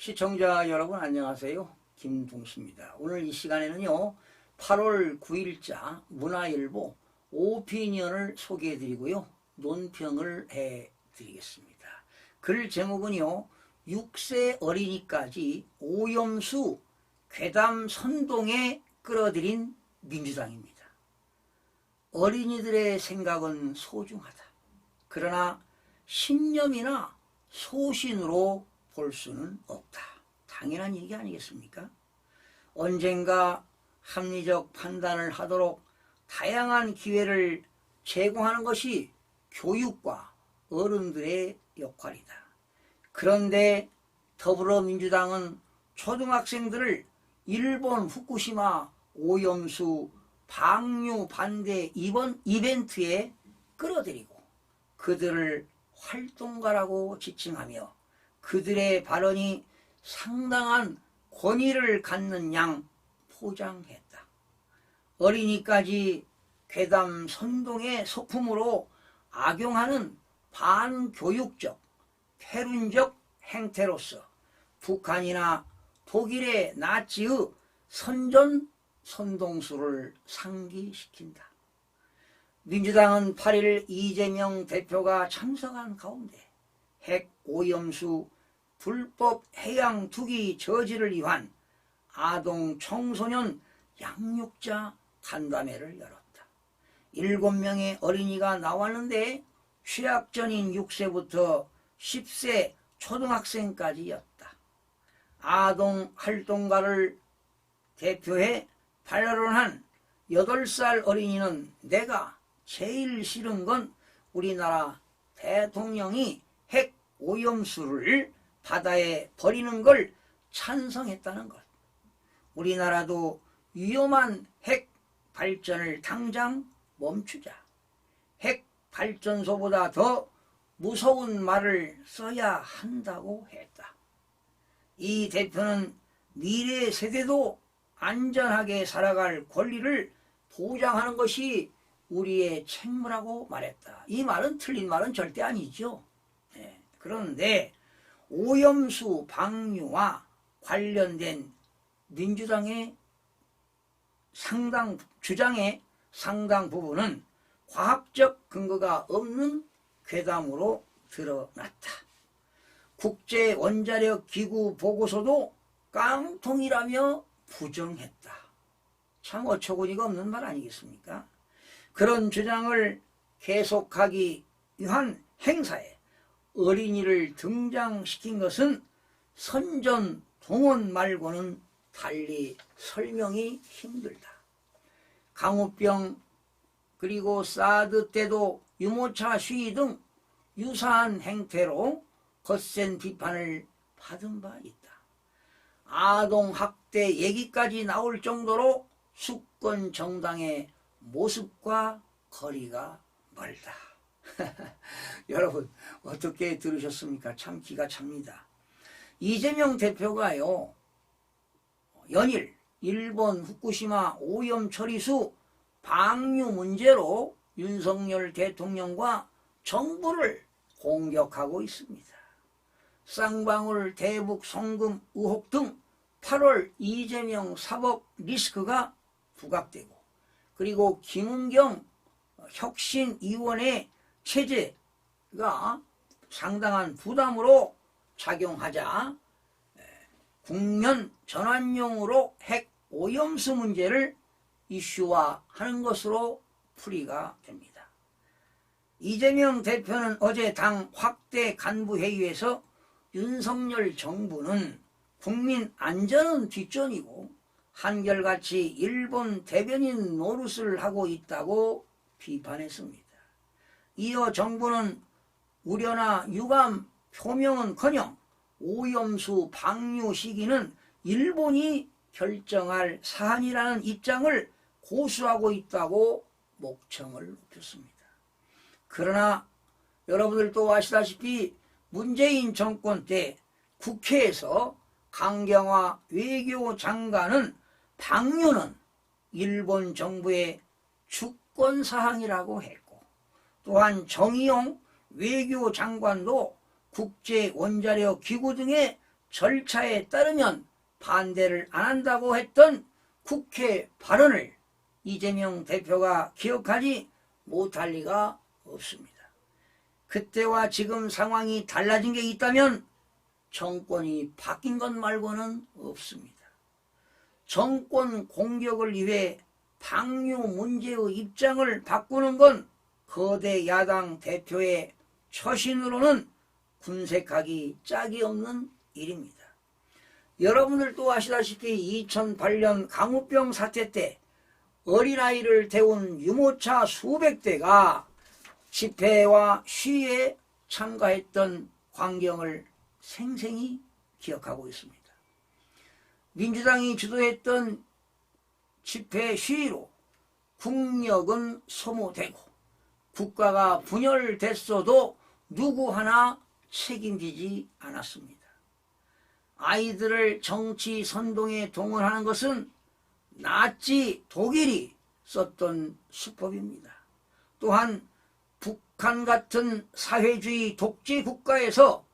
시청자 여러분 안녕하세요. 김동수입니다. 오늘 이 시간에는요 8월 9일자 문화일보 오피니언을 소개해 드리고요 논평을 해 드리겠습니다. 글 제목은요 6세 어린이까지 오염수 괴담 선동에 끌어들인 민주당입니다. 어린이들의 생각은 소중하다. 그러나 신념이나 소신으로 볼 수는 없다. 당연한 얘기 아니겠습니까? 언젠가 합리적 판단을 하도록 다양한 기회를 제공하는 것이 교육과 어른들의 역할이다. 그런데 더불어민주당은 초등학생들을 일본 후쿠시마 오염수 방류 반대 이벤트에 끌어들이고 그들을 활동가라고 지칭하며 그들의 발언이 상당한 권위를 갖는 양 포장했다. 어린이까지 괴담 선동의 소품으로 악용하는 반교육적, 패륜적 행태로서 북한이나 독일의 나치의 선전 선동수를 상기시킨다. 민주당은 8일 이재명 대표가 참석한 가운데 핵 오염수 불법 해양 투기 저지를 위한 아동 청소년 양육자 간담회를 열었다. 7명의 어린이가 나왔는데 취약전인 6세부터 10세 초등학생까지였다. 아동 활동가를 대표해 발언한 8살 어린이는 내가 제일 싫은 건 우리나라 대통령이 핵 오염수를 바다에 버리는 걸 찬성했다는 것. 우리나라도 위험한 핵 발전을 당장 멈추자. 핵 발전소보다 더 무서운 말을 써야 한다고 했다. 이 대표는 미래 세대도 안전하게 살아갈 권리를 보장하는 것이 우리의 책무라고 말했다. 이 말은 틀린 말은 절대 아니죠. 그런데 오염수 방류와 관련된 민주당의 주장의 상당 부분은 과학적 근거가 없는 괴담으로 드러났다. 국제원자력기구 보고서도 깡통이라며 부정했다. 참 어처구니가 없는 말 아니겠습니까? 그런 주장을 계속하기 위한 행사에 어린이를 등장시킨 것은 선전 동원 말고는 달리 설명이 힘들다. 강우병 그리고 사드 때도 유모차 시위 등 유사한 행태로 거센 비판을 받은 바 있다. 아동학대 얘기까지 나올 정도로 수권 정당의 모습과 거리가 멀다. 여러분 어떻게 들으셨습니까? 참 기가 찹니다. 이재명 대표가요 연일 일본 후쿠시마 오염 처리수 방류 문제로 윤석열 대통령과 정부를 공격하고 있습니다. 쌍방울 대북 송금 의혹 등 8월 이재명 사법 리스크가 부각되고 그리고 김은경 혁신위원회 체제가 상당한 부담으로 작용하자 국면 전환용으로 핵 오염수 문제를 이슈화하는 것으로 풀이가 됩니다. 이재명 대표는 어제 당 확대 간부회의에서 윤석열 정부는 국민 안전은 뒷전이고 한결같이 일본 대변인 노릇을 하고 있다고 비판했습니다. 이어 정부는 우려나 유감 표명은커녕 오염수 방류 시기는 일본이 결정할 사안이라는 입장을 고수하고 있다고 목청을 높였습니다. 그러나 여러분들도 아시다시피 문재인 정권 때 국회에서 강경화 외교장관은 방류는 일본 정부의 주권사항이라고 했고 또한 정의용 외교장관도 국제원자력기구 등의 절차에 따르면 반대를 안 한다고 했던 국회 발언을 이재명 대표가 기억하지 못할 리가 없습니다. 그때와 지금 상황이 달라진 게 있다면 정권이 바뀐 것 말고는 없습니다. 정권 공격을 위해 방류 문제의 입장을 바꾸는 건 거대 야당 대표의 처신으로는 군색하기 짝이 없는 일입니다. 여러분들도 아시다시피 2008년 강우병 사태 때 어린아이를 태운 유모차 수백 대가 집회와 시위에 참가했던 광경을 생생히 기억하고 있습니다. 민주당이 주도했던 집회 시위로 국력은 소모되고 국가가 분열됐어도 누구 하나 책임지지 않았습니다. 아이들을 정치 선동에 동원하는 것은 나치 독일이 썼던 수법입니다. 또한 북한 같은 사회주의 독재 국가에서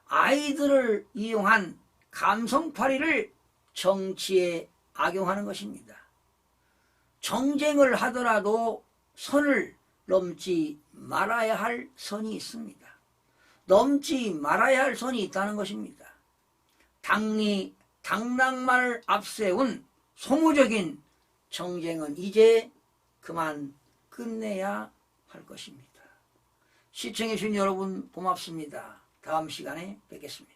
아이들을 이용한 감성팔이를 정치에 악용하는 것입니다. 정쟁을 하더라도 선을 넘지 말아야 할 선이 있습니다. 넘지 말아야 할 선이 있다는 것입니다. 당락만을 앞세운 소모적인 정쟁은 이제 그만 끝내야 할 것입니다. 시청해 주신 여러분 고맙습니다. 다음 시간에 뵙겠습니다.